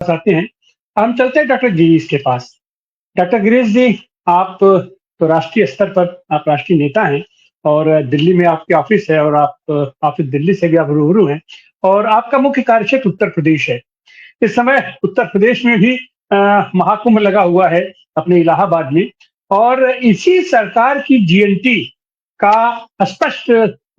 आते हैं, हम चलते हैं डॉक्टर गिरीश के पास। डॉक्टर गिरीश जी, आप तो राष्ट्रीय स्तर पर आप राष्ट्रीय नेता हैं और दिल्ली में आपके ऑफिस है और आप ऑफिस दिल्ली से भी आप रूबरू हैं और आपका मुख्य कार्यक्षेत्र उत्तर प्रदेश है। इस समय उत्तर प्रदेश में भी महाकुंभ लगा हुआ है अपने इलाहाबाद में और इसी सरकार की जीएनटी का स्पष्ट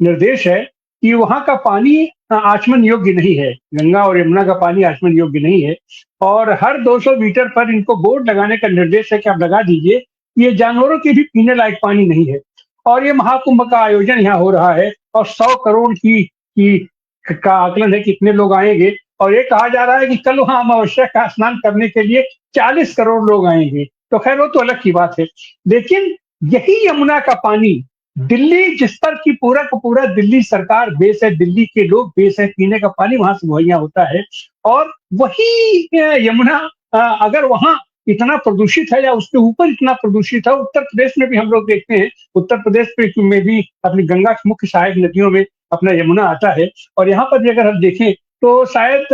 निर्देश है कि वहाँ का पानी आचमन योग्य नहीं है। गंगा और यमुना का पानी आचमन योग्य नहीं है और हर 200 मीटर पर इनको बोर्ड लगाने का निर्देश है कि आप लगा दीजिए, ये जानवरों के भी पीने लायक पानी नहीं है। और ये महाकुंभ का आयोजन यहाँ हो रहा है और 100 करोड़ की का आकलन है कितने लोग आएंगे और ये कहा जा रहा है कि कल वहाँ अमावस्या का स्नान करने के लिए 40 करोड़ लोग आएंगे। तो खैर वो तो अलग की बात है, लेकिन यही यमुना का पानी दिल्ली जिस पर की पूरा का पूरा दिल्ली सरकार बेस है, दिल्ली के लोग बेस है, पीने का पानी वहां से मुहैया होता है और वही यमुना अगर वहां इतना प्रदूषित है या उसके ऊपर इतना प्रदूषित है, उत्तर प्रदेश में भी हम लोग देखते हैं, उत्तर प्रदेश में भी अपनी गंगा की मुख्य सहायक नदियों में अपना यमुना आता है और यहाँ पर भी अगर हम देखें तो शायद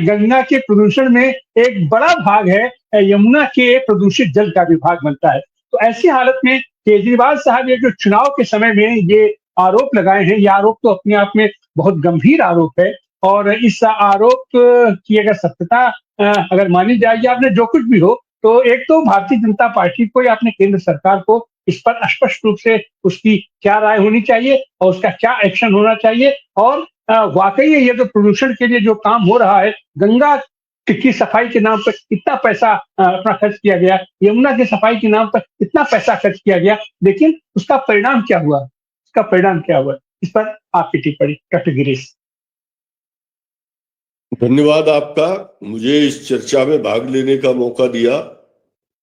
गंगा के प्रदूषण में एक बड़ा भाग है यमुना के प्रदूषित जल का भी भाग बनता है। तो ऐसी हालत में केजरीवाल साहब ये जो चुनाव के समय में ये आरोप लगाए हैं, ये आरोप तो अपने आप में बहुत गंभीर आरोप है और इस आरोप की अगर सत्यता अगर मानी जाएगी, आपने जो कुछ भी हो, तो एक तो भारतीय जनता पार्टी को या अपने केंद्र सरकार को इस पर स्पष्ट रूप से उसकी क्या राय होनी चाहिए और उसका क्या एक्शन होना चाहिए और वाकई ये जो प्रदूषण के लिए जो काम हो रहा है, गंगा की सफाई के नाम पर इतना पैसा अपना खर्च किया गया, यमुना की सफाई के नाम पर इतना पैसा खर्च किया गया, लेकिन उसका परिणाम क्या हुआ? उसका परिणाम क्या हुआ? इस पर आपकी टिप्पणी डॉक्टर गिरीश। धन्यवाद आपका, मुझे इस चर्चा में भाग लेने का मौका दिया।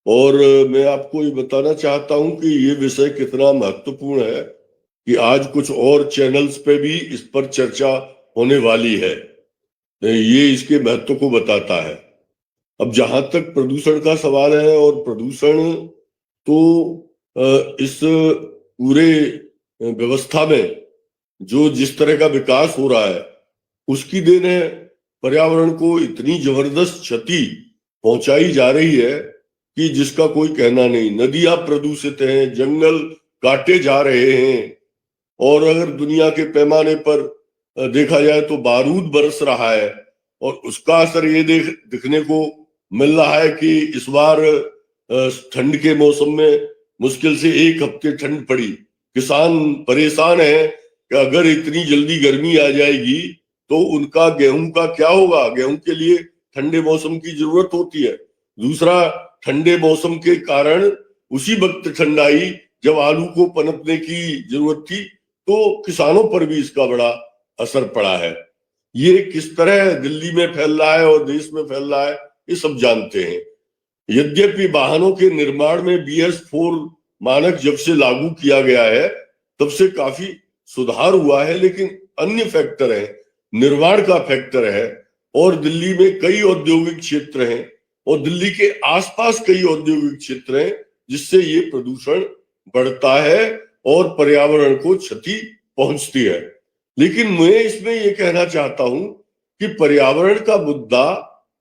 और मैं आपको ये बताना चाहता हूं कि ये विषय कितना महत्वपूर्ण है कि आज कुछ और चैनल्स पे भी इस पर चर्चा होने वाली है। ये इसके महत्व को बताता है। अब जहां तक प्रदूषण का सवाल है, और प्रदूषण तो इस पूरे व्यवस्था में जो जिस तरह का विकास हो रहा है उसकी देन है। पर्यावरण को इतनी जबरदस्त क्षति पहुंचाई जा रही है कि जिसका कोई कहना नहीं। नदियां प्रदूषित हैं, जंगल काटे जा रहे हैं और अगर दुनिया के पैमाने पर देखा जाए तो बारूद बरस रहा है और उसका असर ये दिखने को मिल रहा है कि इस बार ठंड के मौसम में मुश्किल से 1 हफ्ते ठंड पड़ी। किसान परेशान है कि अगर इतनी जल्दी गर्मी आ जाएगी तो उनका गेहूं का क्या होगा। गेहूं के लिए ठंडे मौसम की जरूरत होती है। दूसरा, ठंडे मौसम के कारण उसी वक्त ठंड आई जब आलू को पनपने की जरूरत थी, तो किसानों पर भी इसका बड़ा असर पड़ा है। ये किस तरह दिल्ली में फैल रहा है और देश में फैल रहा है ये सब जानते हैं। यद्यपि वाहनों के निर्माण में BS4 मानक जब से लागू किया गया है तब से काफी सुधार हुआ है, लेकिन अन्य फैक्टर है, निर्माण का फैक्टर है और दिल्ली में कई औद्योगिक क्षेत्र हैं और दिल्ली के आसपास कई औद्योगिक क्षेत्र हैं जिससे ये प्रदूषण बढ़ता है और पर्यावरण को क्षति पहुंचती है। लेकिन मैं इसमें ये कहना चाहता हूं कि पर्यावरण का मुद्दा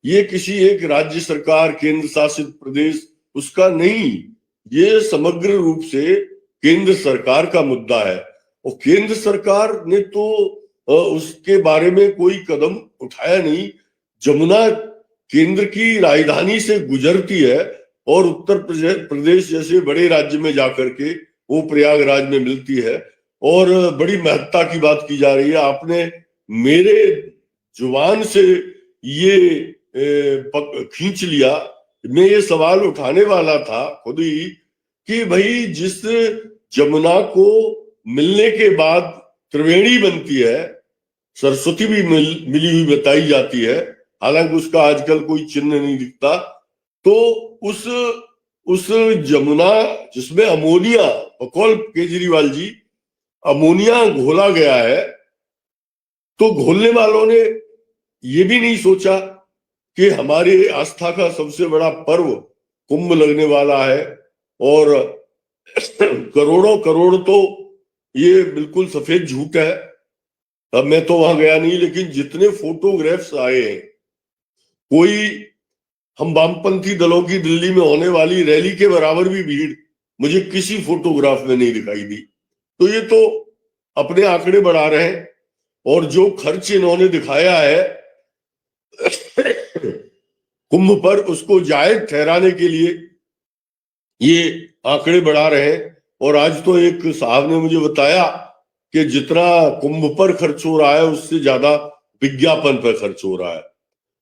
ये किसी एक राज्य सरकार, केंद्र शासित प्रदेश उसका नहीं, ये समग्र रूप से केंद्र सरकार का मुद्दा है। और केंद्र सरकार ने तो उसके बारे में कोई कदम उठाया नहीं। जमुना केंद्र की राजधानी से गुजरती है और उत्तर प्रदेश जैसे बड़े राज्य में जाकर के वो प्रयागराज में मिलती है और बड़ी महत्ता की बात की जा रही है। आपने मेरे जुबान से ये खींच लिया। मैं ये सवाल उठाने वाला था खुद ही कि भाई जिस जमुना को मिलने के बाद त्रिवेणी बनती है, सरस्वती भी मिली हुई बताई जाती है, हालांकि उसका आजकल कोई चिन्ह नहीं दिखता, तो उस जमुना जिसमें अमोनिया, बकौल केजरीवाल जी, अमोनिया घोला गया है, तो घोलने वालों ने ये भी नहीं सोचा कि हमारे आस्था का सबसे बड़ा पर्व कुंभ लगने वाला है और करोड़ों करोड़, तो ये बिल्कुल सफेद झूठ है। अब मैं तो वहां गया नहीं, लेकिन जितने फोटोग्राफ्स आए हैं कोई हम वामपंथी दलों की दिल्ली में होने वाली रैली के बराबर भी भीड़ मुझे किसी फोटोग्राफ में नहीं दिखाई दी। तो ये तो अपने आंकड़े बढ़ा रहे हैं, और जो खर्च इन्होंने दिखाया है कुंभ पर, उसको जायज ठहराने के लिए ये आंकड़े बढ़ा रहे हैं। और आज तो एक साहब ने मुझे बताया कि जितना कुंभ पर खर्च हो रहा है उससे ज्यादा विज्ञापन पर खर्च हो रहा है।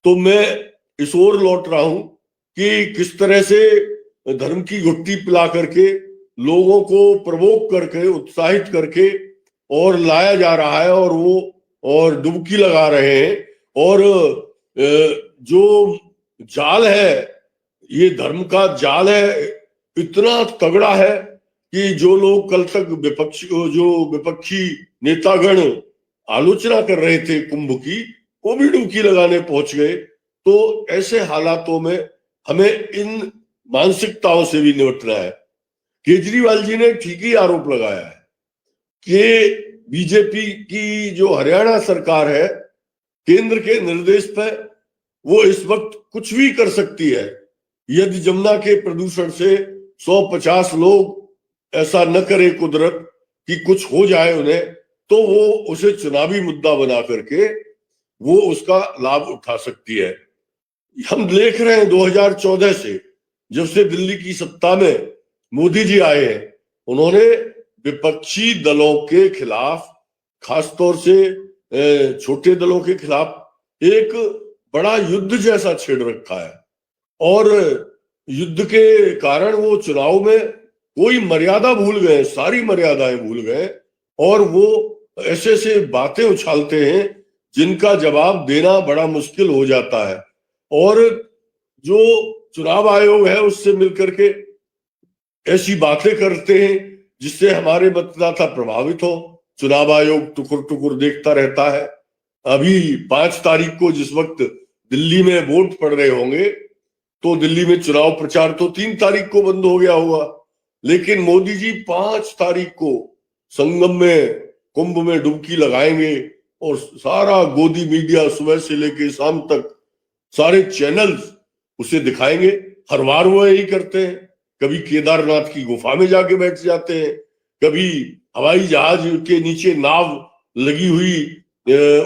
तो मैं इस ओर लौट रहा हूं कि किस तरह से धर्म की घुट्टी पिला करके लोगों को प्रवोक करके उत्साहित करके और लाया जा रहा है, और वो और डुबकी लगा रहे हैं। और जो जाल है, ये धर्म का जाल है, इतना तगड़ा है कि जो लोग कल तक विपक्षी नेतागण आलोचना कर रहे थे कुंभ की, वो भी डुबकी लगाने पहुंच गए। तो ऐसे हालातों में हमें इन मानसिकताओं से भी निपटना है। केजरीवाल जी ने ठीक ही आरोप लगाया है कि बीजेपी की जो हरियाणा सरकार है, केंद्र के निर्देश पर वो इस वक्त कुछ भी कर सकती है। यदि जमुना के प्रदूषण से 150 लोग ऐसा न करे कुदरत कि कुछ हो जाए उन्हें, तो वो उसे चुनावी मुद्दा बना करके वो उसका लाभ उठा सकती है। हम देख रहे हैं 2014 से, जब से दिल्ली की सत्ता में मोदी जी आए हैं, उन्होंने विपक्षी दलों के खिलाफ, खासतौर से छोटे दलों के खिलाफ एक बड़ा युद्ध जैसा छेड़ रखा है। और युद्ध के कारण वो चुनाव में कोई मर्यादा भूल गए, सारी मर्यादाएं भूल गए, और वो ऐसे ऐसे बातें उछालते हैं जिनका जवाब देना बड़ा मुश्किल हो जाता है। और जो चुनाव आयोग है उससे मिलकर के ऐसी बातें करते हैं जिससे हमारे मतदाता प्रभावित हो। चुनाव आयोग टुकुर टुकुर देखता रहता है। अभी 5 तारीख को जिस वक्त दिल्ली में वोट पड़ रहे होंगे, तो दिल्ली में चुनाव प्रचार तो 3 तारीख को बंद हो गया होगा, लेकिन मोदी जी 5 तारीख को संगम में, कुंभ में डुबकी लगाएंगे, और सारा गोदी मीडिया सुबह से लेकर शाम तक सारे चैनल्स उसे दिखाएंगे। हर बार वो यही करते हैं। कभी केदारनाथ की गुफा में जाके बैठ जाते हैं, कभी हवाई जहाज के नीचे नाव लगी हुई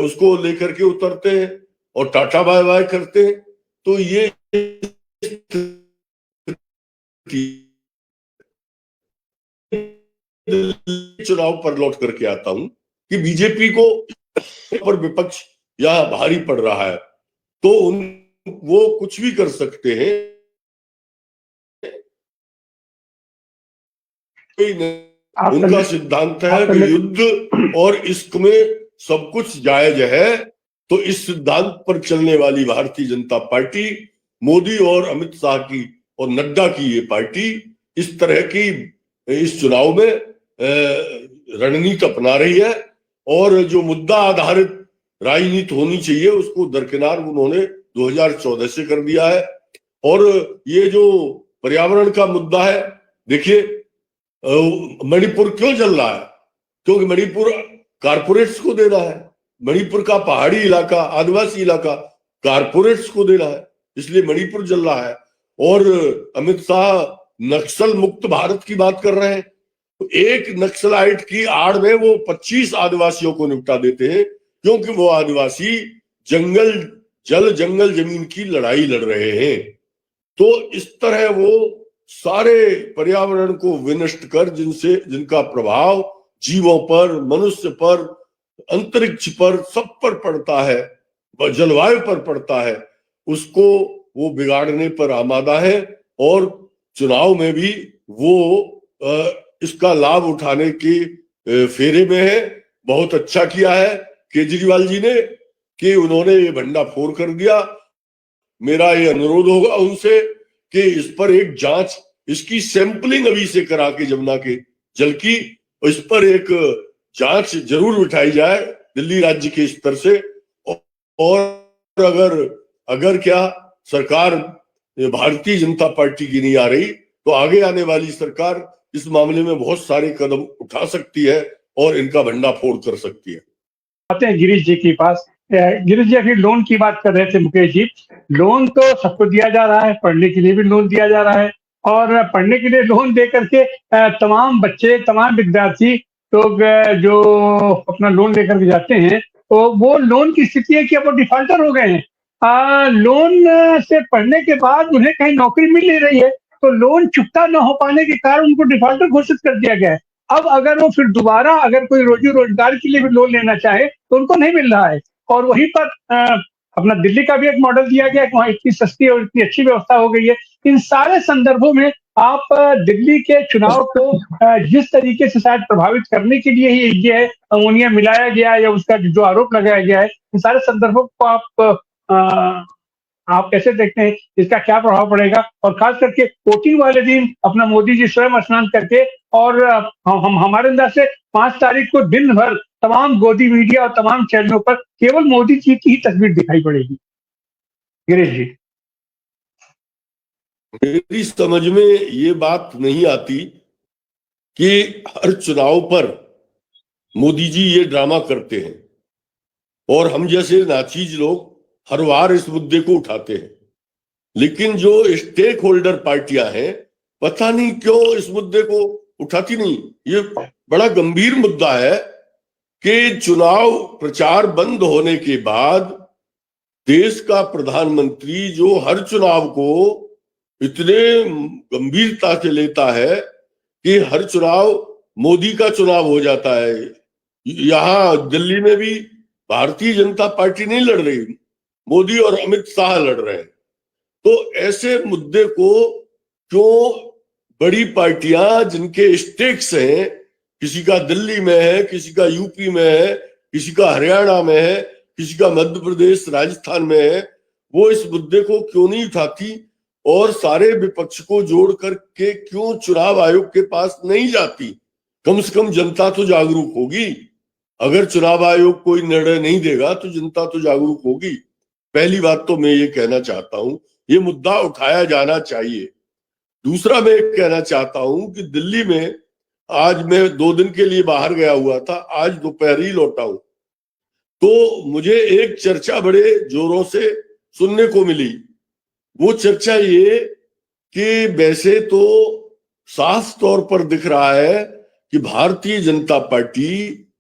उसको लेकर के उतरते हैं और टाटा बाय बाय करते हैं। तो ये चुनाव पर लौट करके आता हूं कि बीजेपी को पर विपक्ष या भारी पड़ रहा है, तो वो कुछ भी कर सकते हैं। उनका सिद्धांत है कि युद्ध और इश्क में सब कुछ जायज है। तो इस सिद्धांत पर चलने वाली भारतीय जनता पार्टी, मोदी और अमित शाह की और नड्डा की ये पार्टी इस तरह की इस चुनाव में रणनीति अपना रही है, और जो मुद्दा आधारित राजनीति होनी चाहिए उसको दरकिनार उन्होंने 2014 से कर दिया है। और ये जो पर्यावरण का मुद्दा है, देखिए मणिपुर क्यों जल रहा है? क्योंकि मणिपुर कारपोरेट्स को दे रहा है। मणिपुर का पहाड़ी इलाका, आदिवासी इलाका कारपोरेट्स को दे रहा है, इसलिए मणिपुर जल रहा है। और अमित शाह नक्सल मुक्त भारत की बात कर रहे हैं, तो एक नक्सलाइट की आड़ में वो 25 आदिवासियों को निपटा देते हैं, क्योंकि वो आदिवासी जल जंगल जमीन की लड़ाई लड़ रहे हैं। तो इस तरह वो सारे पर्यावरण को विनष्ट कर, जिनका प्रभाव जीवों पर, मनुष्य पर, अंतरिक्ष पर, सब पर पड़ता है, जलवायु पर पड़ता है, उसको वो बिगाड़ने पर आमादा है। और चुनाव में भी वो इसका लाभ उठाने के फेरे में है। बहुत अच्छा किया है केजरीवाल जी ने कि उन्होंने ये भंडाफोड़ कर दिया। मेरा ये अनुरोध होगा उनसे कि इस पर एक जांच, इसकी सैंपलिंग अभी से करा के जमुना के जल की, इस पर एक जांच जरूर बिठाई जाए दिल्ली राज्य के स्तर से। और अगर क्या सरकार भारतीय जनता पार्टी की नहीं आ रही, तो आगे आने वाली सरकार इस मामले में बहुत सारे कदम उठा सकती है और इनका भंडाफोड़ कर सकती है। आते हैं गिरीश जी के पास। गिरीश जी अभी लोन की बात कर रहे थे मुकेश जी। लोन तो सबको दिया जा रहा है, पढ़ने के लिए भी लोन दिया जा रहा है, और पढ़ने के लिए लोन दे करके तमाम बच्चे, तमाम विद्यार्थी लोग जो अपना लोन लेकर के जाते हैं, तो वो लोन की स्थिति है कि अब वो डिफाल्टर हो गए हैं। लोन से पढ़ने के बाद उन्हें कहीं नौकरी मिल नहीं रही है, तो लोन चुकता न हो पाने के कारण उनको डिफाल्टर घोषित कर दिया गया है। अब अगर वो फिर दोबारा अगर कोई रोजी रोजगार के लिए भी लोन लेना चाहे तो उनको नहीं मिल रहा है। और वहीं पर अपना दिल्ली का भी एक मॉडल दिया गया है कि वहाँ इतनी सस्ती और इतनी अच्छी व्यवस्था हो गई है। इन सारे संदर्भों में आप दिल्ली के चुनाव को जिस तरीके से शायद प्रभावित करने के लिए ही ये अमोनिया मिलाया गया है या उसका जो आरोप लगाया गया है, इन सारे संदर्भों को आप कैसे देखते हैं, इसका क्या प्रभाव पड़ेगा? और खास करके वोटिंग वाले दिन अपना मोदी जी स्वयं स्नान करके, और हम हमारे अंदर से 5 तारीख को दिन भर तमाम गोदी मीडिया और तमाम चैनलों पर केवल मोदी जी की ही तस्वीर दिखाई पड़ेगी। गिरीश जी। मेरी समझ में ये बात नहीं आती कि हर चुनाव पर मोदी जी ये ड्रामा करते हैं और हम जैसे नाचीज लोग हर बार इस मुद्दे को उठाते हैं, लेकिन जो स्टेक होल्डर पार्टियां हैं पता नहीं क्यों इस मुद्दे को उठाती नहीं। ये बड़ा गंभीर मुद्दा है कि चुनाव प्रचार बंद होने के बाद देश का प्रधानमंत्री जो हर चुनाव को इतने गंभीरता से लेता है कि हर चुनाव मोदी का चुनाव हो जाता है। यहां दिल्ली में भी भारतीय जनता पार्टी नहीं लड़ रही, मोदी और अमित शाह लड़ रहे हैं। तो ऐसे मुद्दे को क्यों बड़ी पार्टियां जिनके स्टेक्स हैं, किसी का दिल्ली में है, किसी का यूपी में है, किसी का हरियाणा में है, किसी का मध्य प्रदेश राजस्थान में है, वो इस मुद्दे को क्यों नहीं उठाती और सारे विपक्ष को जोड़ करके क्यों चुनाव आयोग के पास नहीं जाती? कम से कम जनता तो जागरूक होगी। अगर चुनाव आयोग कोई निर्णय नहीं देगा तो जनता तो जागरूक होगी। पहली बात तो मैं ये कहना चाहता हूं, ये मुद्दा उठाया जाना चाहिए। दूसरा मैं कहना चाहता हूं कि दिल्ली में आज मैं 2 दिन के लिए बाहर गया हुआ था, आज दोपहर ही लौटा हूं, तो मुझे एक चर्चा बड़े जोरों से सुनने को मिली। वो चर्चा ये कि वैसे तो साफ तौर पर दिख रहा है कि भारतीय जनता पार्टी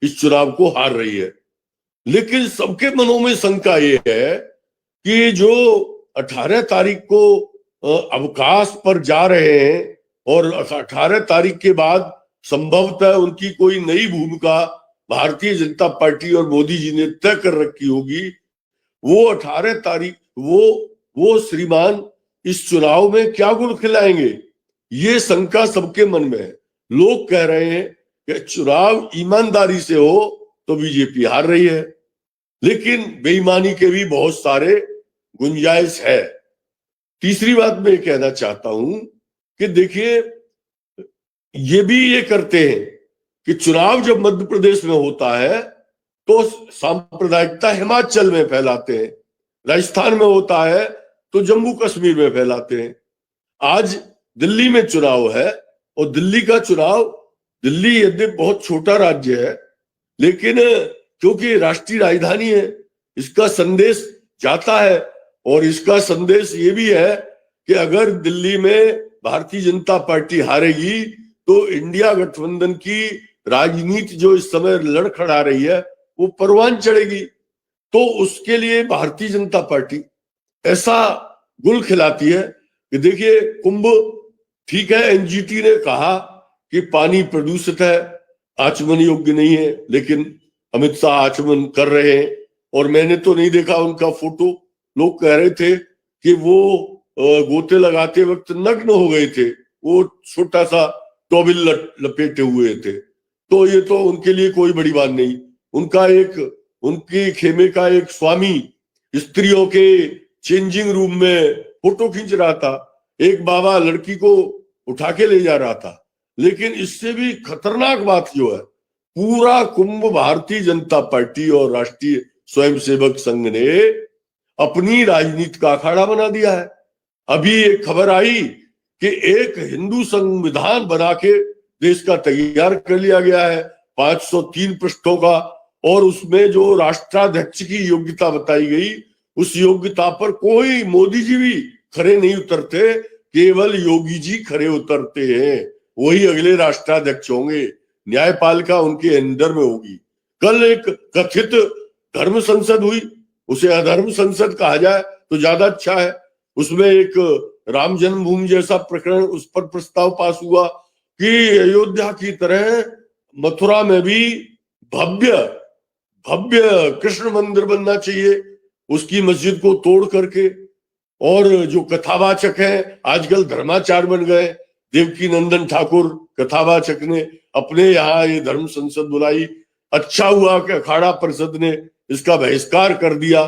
इस चुनाव को हार रही है, लेकिन सबके मनों में शंका ये है कि जो 18 तारीख को अवकाश पर जा रहे हैं और 18 तारीख के बाद संभवतः उनकी कोई नई भूमिका भारतीय जनता पार्टी और मोदी जी ने तय कर रखी होगी, वो 18 तारीख वो श्रीमान इस चुनाव में क्या गुल खिलाएंगे, ये शंका सबके मन में है। लोग कह रहे हैं कि चुनाव ईमानदारी से हो तो बीजेपी हार रही है, लेकिन बेईमानी के भी बहुत सारे गुंजाइश है। तीसरी बात मैं कहना चाहता हूं कि देखिए, ये भी ये करते हैं कि चुनाव जब मध्य प्रदेश में होता है तो सांप्रदायिकता हिमाचल में फैलाते हैं, राजस्थान में होता है तो जम्मू कश्मीर में फैलाते हैं। आज दिल्ली में चुनाव है और दिल्ली का चुनाव, दिल्ली यद्यपि बहुत छोटा राज्य है, लेकिन क्योंकि राष्ट्रीय राजधानी है, इसका संदेश जाता है। और इसका संदेश ये भी है कि अगर दिल्ली में भारतीय जनता पार्टी हारेगी तो इंडिया गठबंधन की राजनीति जो इस समय लड़खड़ा रही है वो परवान चढ़ेगी। तो उसके लिए भारतीय जनता पार्टी ऐसा गुल खिलाती है कि देखिए, कुंभ ठीक है, एनजीटी ने कहा कि पानी प्रदूषित है, आचमन योग्य नहीं है, लेकिन अमित शाह आचमन कर रहे हैं। और मैंने तो नहीं देखा उनका फोटो, लोग कह रहे थे कि वो गोते लगाते वक्त नग्न हो गए थे, वो छोटा सा टॉवेल लपेटे हुए थे। तो ये तो उनके लिए कोई बड़ी बात नहीं। उनके खेमे का एक स्वामी स्त्रियों के चेंजिंग रूम में फोटो खींच रहा था, एक बाबा लड़की को उठा के ले जा रहा था। लेकिन इससे भी खतरनाक बात जो है, पूरा कुंभ भारतीय जनता पार्टी और राष्ट्रीय स्वयंसेवक संघ ने अपनी राजनीति का अखाड़ा बना दिया है। अभी एक खबर आई कि एक हिंदू संविधान बना के देश का तैयार कर लिया गया है, 503 पृष्ठों का, और उसमें जो राष्ट्राध्यक्ष की योग्यता बताई गई, उस योग्यता पर कोई मोदी जी भी खरे नहीं उतरते, केवल योगी जी खरे उतरते हैं। वही अगले राष्ट्राध्यक्ष होंगे, न्यायपालिका उनके अंदर में होगी। कल एक कथित धर्म संसद हुई, उसे अधर्म संसद कहा जाए तो ज्यादा अच्छा है। उसमें एक राम जन्मभूमि जैसा प्रकरण, उस पर प्रस्ताव पास हुआ कि अयोध्या की तरह मथुरा में भी भव्य भव्य कृष्ण मंदिर बनना चाहिए, उसकी मस्जिद को तोड़ करके। और जो कथावाचक हैं आजकल धर्माचार बन गए, देवकी नंदन ठाकुर कथावाचक ने अपने यहाँ ये धर्म संसद बुलाई। अच्छा हुआ कि अखाड़ा परिषद ने इसका बहिष्कार कर दिया।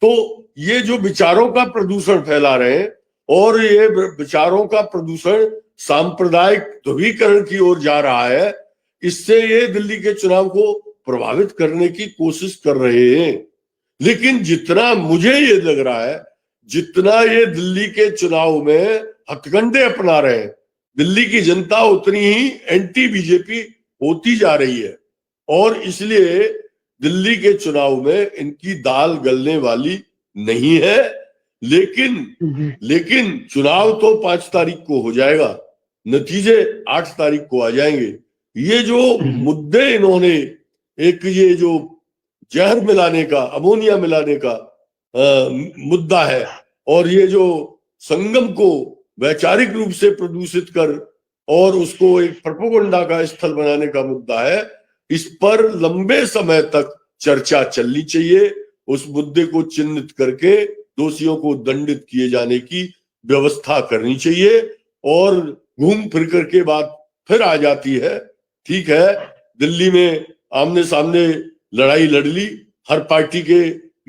तो ये जो विचारों का प्रदूषण फैला रहे हैं, और ये विचारों का प्रदूषण सांप्रदायिक ध्रुवीकरण की ओर जा रहा है, इससे ये दिल्ली के चुनाव को प्रभावित करने की कोशिश कर रहे हैं। लेकिन जितना मुझे ये लग रहा है, जितना ये दिल्ली के चुनाव में हथकंडे अपना रहे हैं, दिल्ली की जनता उतनी ही एंटी बीजेपी होती जा रही है। और इसलिए दिल्ली के चुनाव में इनकी दाल गलने वाली नहीं है। लेकिन चुनाव तो 5 तारीख को हो जाएगा, नतीजे 8 तारीख को आ जाएंगे। ये जो मुद्दे इन्होंने, एक ये जो जहर मिलाने का, अमोनिया मिलाने का मुद्दा है, और ये जो संगम को वैचारिक रूप से प्रदूषित कर और उसको एक प्रोपेगेंडा का स्थल बनाने का मुद्दा है, इस पर लंबे समय तक चर्चा चलनी चाहिए। उस मुद्दे को चिन्हित करके दोषियों को दंडित किए जाने की व्यवस्था करनी चाहिए। और घूम फिर करके बात फिर आ जाती है, ठीक है दिल्ली में आमने सामने लड़ाई लड़ ली, हर पार्टी के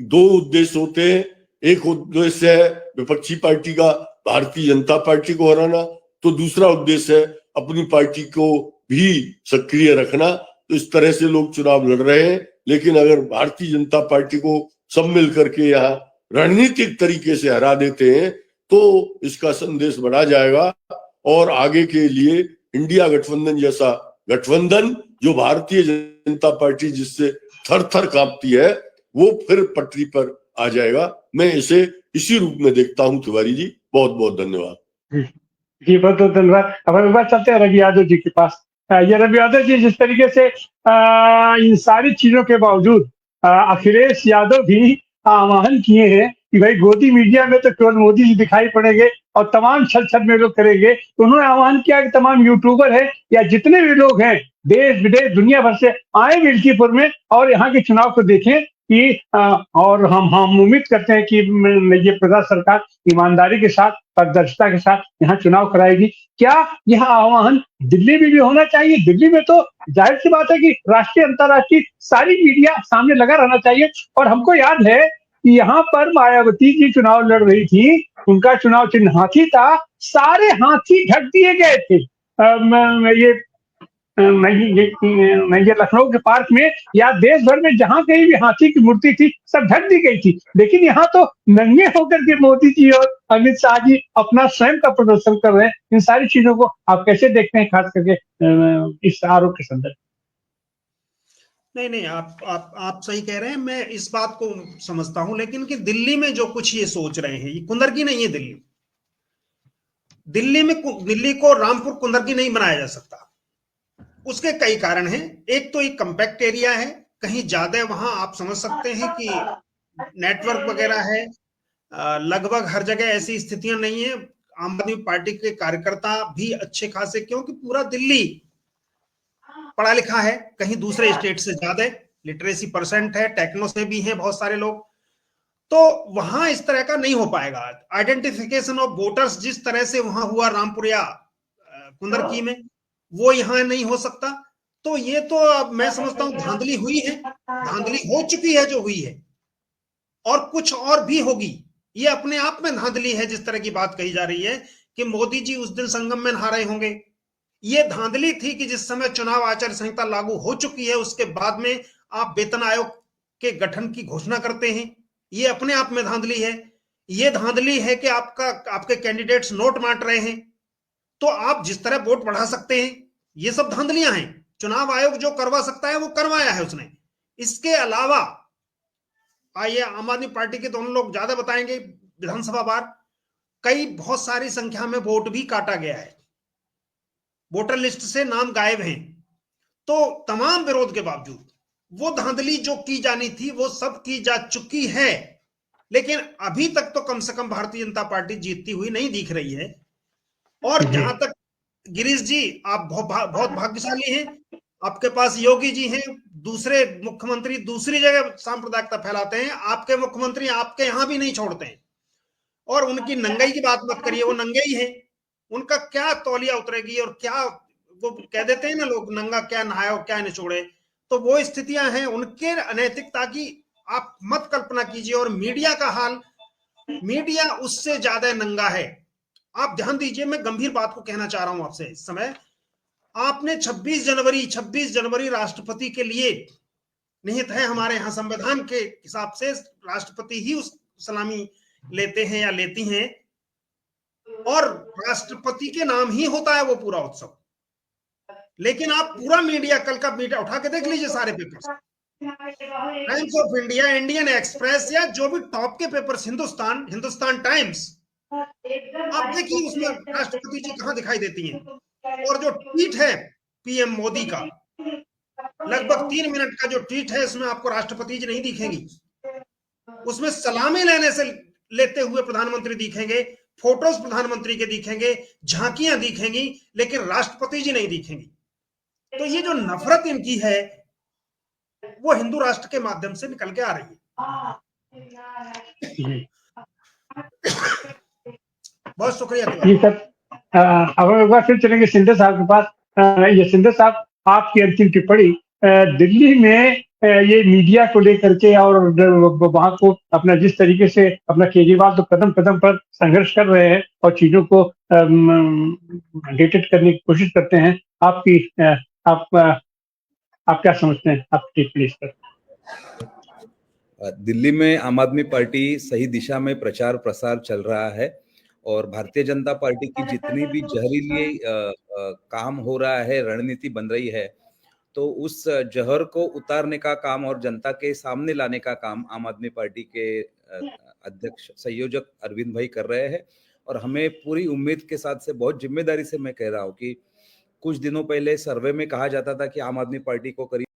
2 उद्देश्य होते हैं। एक उद्देश्य है विपक्षी पार्टी का भारतीय जनता पार्टी को हराना, तो दूसरा उद्देश्य है अपनी पार्टी को भी सक्रिय रखना। तो इस तरह से लोग चुनाव लड़ रहे हैं। लेकिन अगर भारतीय जनता पार्टी को सब मिल करके यहाँ रणनीतिक तरीके से हरा देते हैं तो इसका संदेश बढ़ा जाएगा, और आगे के लिए इंडिया गठबंधन जैसा गठबंधन, जो भारतीय जनता पार्टी जिससे थर थर कांपती है, वो फिर पटरी पर आ जाएगा। मैं इसे इसी रूप में देखता हूं। तिवारी जी बहुत बहुत धन्यवाद। जी बहुत बहुत धन्यवाद। अब एक बार चलते हैं रवि यादव जी के पास। ये रवि यादव जी जिस तरीके से इन सारी चीजों के बावजूद अखिलेश यादव भी आह्वान किए हैं कि भाई गोदी मीडिया में तो केवल मोदी जी दिखाई पड़ेंगे और तमाम छल छल में लोग करेंगे। तो उन्होंने आह्वान किया कि तमाम यूट्यूबर है या जितने भी लोग हैं देश विदेश दुनिया भर से आए मिल्कीपुर में और यहाँ के चुनाव को देखें कि और हम उम्मीद करते हैं कि ये प्रदेश सरकार ईमानदारी के साथ, पारदर्शिता के साथ यहाँ चुनाव कराएगी। क्या यह आह्वान दिल्ली में भी होना चाहिए? दिल्ली में तो जाहिर सी बात है कि राष्ट्रीय अंतर्राष्ट्रीय सारी मीडिया सामने लगा रहना चाहिए। और हमको याद है कि यहाँ पर मायावती जी चुनाव लड़ रही थी, उनका चुनाव चिन्ह हाथी था, सारे हाथी ढक दिए गए थे। ये लखनऊ के पार्क में या देश भर में जहां कहीं भी हाथी की मूर्ति थी सब ढक दी गई थी। लेकिन यहाँ तो नंगे होकर के मोदी जी और अमित शाह जी अपना स्वयं का प्रदर्शन कर रहे हैं। इन सारी चीजों को आप कैसे देखते हैं, खास करके इस आरोप के संदर्भ? नहीं, आप सही कह रहे हैं, मैं इस बात को समझता हूं। लेकिन कि दिल्ली में जो कुछ ये सोच रहे हैं, ये कुंदरकी नहीं है। दिल्ली को रामपुर कुंदरकी नहीं बनाया जा सकता। उसके कई कारण हैं। एक तो एक कंपैक्ट एरिया है, कहीं ज्यादा वहां आप समझ सकते हैं कि नेटवर्क वगैरह है। लगभग हर जगह ऐसी स्थितियां नहीं है। आम आदमी पार्टी के कार्यकर्ता भी अच्छे खासे, क्योंकि पूरा दिल्ली पढ़ा लिखा है, कहीं दूसरे स्टेट से ज्यादा लिटरेसी परसेंट है, टेक्नो से भी हैं बहुत सारे लोग। तो वहां इस तरह का नहीं हो पाएगा। आइडेंटिफिकेशन ऑफ वोटर्स जिस तरह से वहां हुआ रामपुर या कुंदरकी में, वो यहां नहीं हो सकता। तो ये तो अब मैं समझता हूं धांधली हुई है, धांधली हो चुकी है जो हुई है, और कुछ और भी होगी। ये अपने आप में धांधली है। जिस तरह की बात कही जा रही है कि मोदी जी उस दिन संगम में नहा रहे होंगे, ये धांधली थी कि जिस समय चुनाव आचार संहिता लागू हो चुकी है उसके बाद में आप वेतन आयोग के गठन की घोषणा करते हैं। ये अपने आप में धांधली है। ये धांधली है कि आपके कैंडिडेट्स नोट बांट रहे हैं, तो आप जिस तरह वोट बढ़ा सकते हैं, ये सब धांधलियां हैं। चुनाव आयोग जो करवा सकता है वो करवाया है उसने। इसके अलावा आइए आम आदमी पार्टी के दोनों लोग ज्यादा बताएंगे विधानसभा बार, कई बहुत सारी संख्या में वोट भी काटा गया है, वोटर लिस्ट से नाम गायब हैं। तो तमाम विरोध के बावजूद वो धांधली जो की जानी थी वो सब की जा चुकी है, लेकिन अभी तक तो कम से कम भारतीय जनता पार्टी जीतती हुई नहीं दिख रही है। और जहां तक गिरीश जी, आप बहुत भाग्यशाली हैं, आपके पास योगी जी हैं, दूसरे मुख्यमंत्री दूसरी जगह सांप्रदायिकता फैलाते हैं, आपके मुख्यमंत्री आपके यहां भी नहीं छोड़ते हैं। और उनकी नंगाई की बात मत करिए, वो नंगे ही हैं, उनका क्या तौलिया उतरेगी और क्या वो कह देते हैं ना लोग, नंगा क्या नहाया और क्या निचोड़े, तो वो स्थितियां हैं उनके अनैतिकता की आप मत कल्पना कीजिए। और मीडिया का हाल, मीडिया उससे ज्यादा नंगा है। आप ध्यान दीजिए, मैं गंभीर बात को कहना चाह रहा हूं आपसे इस समय। आपने 26 जनवरी राष्ट्रपति के लिए निहित है, हमारे यहां संविधान के हिसाब से राष्ट्रपति ही उस सलामी लेते हैं या लेती हैं, और राष्ट्रपति के नाम ही होता है वो पूरा उत्सव। लेकिन आप पूरा मीडिया, कल का मीडिया उठा के देख लीजिए, सारे papers, times of India, Indian express या जो भी टॉप के पेपर्स, हिंदुस्तान टाइम्स, आप देखिए उसमें राष्ट्रपति जी कहां दिखाई देती हैं। और जो ट्वीट है पीएम मोदी का, लगभग 3 मिनट का जो ट्वीट है, उसमें आपको राष्ट्रपति जी नहीं दिखेंगी, उसमें सलामी लेते हुए प्रधानमंत्री दिखेंगे, फोटोज प्रधानमंत्री के दिखेंगे, झांकियां दिखेंगी, लेकिन राष्ट्रपति जी नहीं दिखेंगी। तो ये जो नफरत इनकी है वो हिंदू राष्ट्र के माध्यम से निकल के आ रही है। बहुत शुक्रिया। जी सर, अब एक बार फिर चलेंगे सिंधे साहब के पास। ये सिंधे साहब, आपकी अंतिम टिप्पणी दिल्ली में ये मीडिया को लेकर के और वहां को अपना जिस तरीके से अपना केजरीवाल तो कदम कदम पर संघर्ष कर रहे हैं और चीजों को डिटेक्ट करने की कोशिश करते हैं, आपकी आप क्या समझते हैं, आपकी टिप्पणी इस पर? दिल्ली में आम आदमी पार्टी सही दिशा में प्रचार प्रसार चल रहा है और भारतीय जनता पार्टी की जितनी भी जहरीली काम हो रहा है, रणनीति बन रही है, तो उस जहर को उतारने का काम और जनता के सामने लाने का काम आम आदमी पार्टी के अध्यक्ष संयोजक अरविंद भाई कर रहे हैं। और हमें पूरी उम्मीद के साथ से, बहुत जिम्मेदारी से मैं कह रहा हूँ कि कुछ दिनों पहले सर्वे में कहा जाता था कि आम आदमी पार्टी को करीब